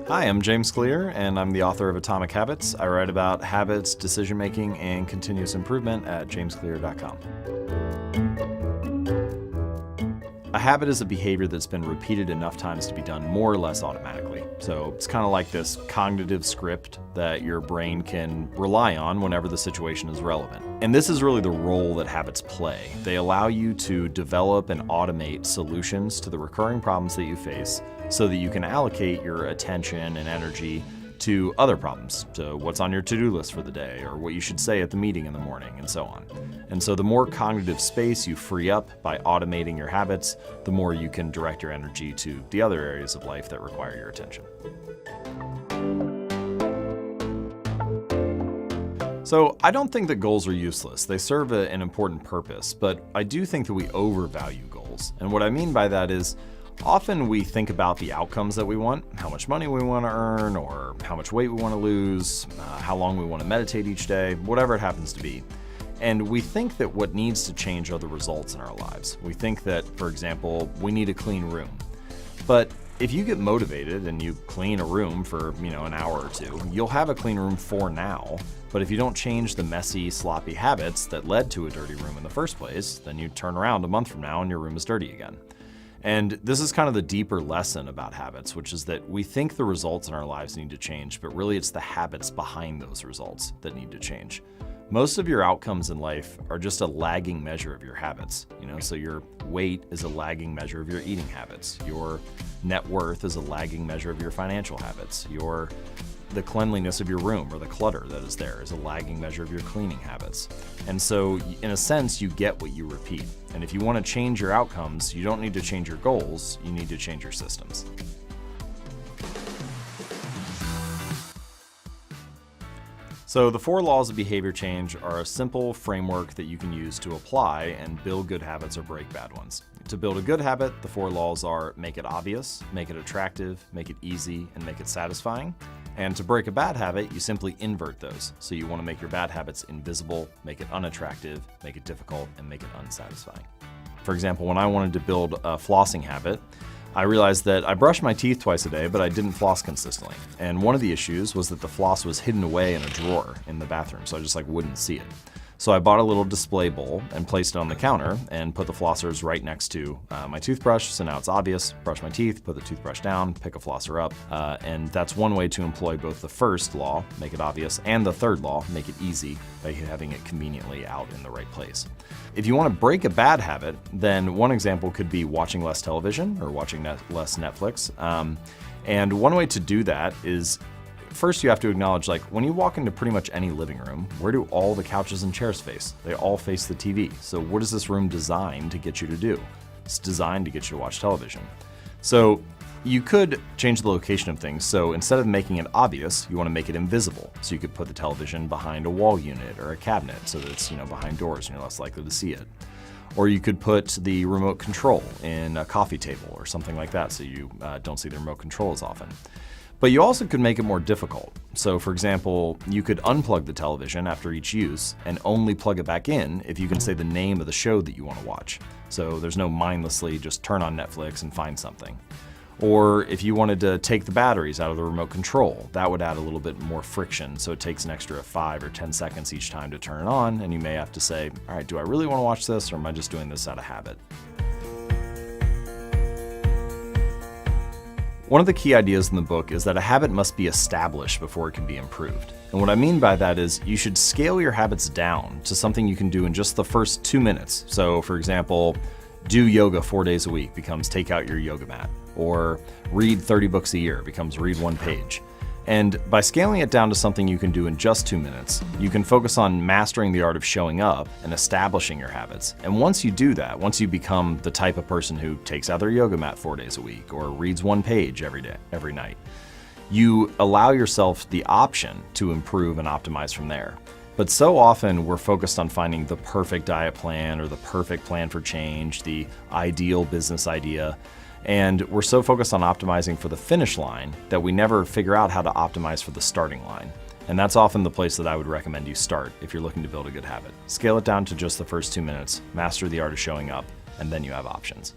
Hi, I'm James Clear, and I'm the author of Atomic Habits. I write about habits, decision-making, and continuous improvement at jamesclear.com. A habit is a behavior that's been repeated enough times to be done more or less automatically. So it's kind of like this cognitive script that your brain can rely on whenever the situation is relevant. And this is really the role that habits play. They allow you to develop and automate solutions to the recurring problems that you face so that you can allocate your attention and energy to other problems, to what's on your to-do list for the day, or what you should say at the meeting in the morning, and so on. And so the more cognitive space you free up by automating your habits, the more you can direct your energy to the other areas of life that require your attention. So I don't think that goals are useless. They serve an important purpose, but I do think that we overvalue goals. And what I mean by that is, often we think about the outcomes that we want, how much money we want to earn, or how much weight we want to lose, how long we want to meditate each day, whatever it happens to be. And we think that what needs to change are the results in our lives. We think that, for example, we need a clean room. But if you get motivated and you clean a room for, an hour or two, you'll have a clean room for now. But if you don't change the messy, sloppy habits that led to a dirty room in the first place, then you turn around a month from now and your room is dirty again. And this is kind of the deeper lesson about habits, which is that we think the results in our lives need to change, but really it's the habits behind those results that need to change. Most of your outcomes in life are just a lagging measure of your habits. So your weight is a lagging measure of your eating habits. Your net worth is a lagging measure of your financial habits. The cleanliness of your room or the clutter that is there is a lagging measure of your cleaning habits. And so in a sense, you get what you repeat. And if you want to change your outcomes, you don't need to change your goals, you need to change your systems. So the 4 laws of behavior change are a simple framework that you can use to apply and build good habits or break bad ones. To build a good habit, the 4 laws are: make it obvious, make it attractive, make it easy, and make it satisfying. And to break a bad habit, you simply invert those. So you want to make your bad habits invisible, make it unattractive, make it difficult, and make it unsatisfying. For example, when I wanted to build a flossing habit, I realized that I brushed my teeth twice a day, but I didn't floss consistently. And one of the issues was that the floss was hidden away in a drawer in the bathroom, so I just wouldn't see it. So I bought a little display bowl and placed it on the counter and put the flossers right next to my toothbrush, so now it's obvious. Brush my teeth, put the toothbrush down, pick a flosser up, and that's one way to employ both the first law, make it obvious, and the third law, make it easy, by having it conveniently out in the right place. If you want to break a bad habit, then one example could be watching less television or watching less Netflix. And one way to do that is, first, you have to acknowledge, when you walk into pretty much any living room, where do all the couches and chairs face? They all face the TV. So what is this room designed to get you to do? It's designed to get you to watch television. So you could change the location of things. So instead of making it obvious, you want to make it invisible. So you could put the television behind a wall unit or a cabinet so that it's, behind doors and you're less likely to see it. Or you could put the remote control in a coffee table or something like that so you don't see the remote control as often. But you also could make it more difficult. So for example, you could unplug the television after each use and only plug it back in if you can say the name of the show that you want to watch. So there's no mindlessly just turn on Netflix and find something. Or if you wanted to take the batteries out of the remote control, that would add a little bit more friction. So it takes an extra 5 or 10 seconds each time to turn it on, and you may have to say, all right, do I really want to watch this, or am I just doing this out of habit? One of the key ideas in the book is that a habit must be established before it can be improved. And what I mean by that is you should scale your habits down to something you can do in just the first 2 minutes. So for example, do yoga 4 days a week becomes take out your yoga mat, or read 30 books a year becomes read 1 page. And by scaling it down to something you can do in just 2 minutes, you can focus on mastering the art of showing up and establishing your habits. And once you do that, once you become the type of person who takes out their yoga mat 4 days a week or reads 1 page every night, you allow yourself the option to improve and optimize from there. But so often we're focused on finding the perfect diet plan or the perfect plan for change, the ideal business idea. And we're so focused on optimizing for the finish line that we never figure out how to optimize for the starting line. And that's often the place that I would recommend you start if you're looking to build a good habit. Scale it down to just the first 2 minutes, master the art of showing up, and then you have options.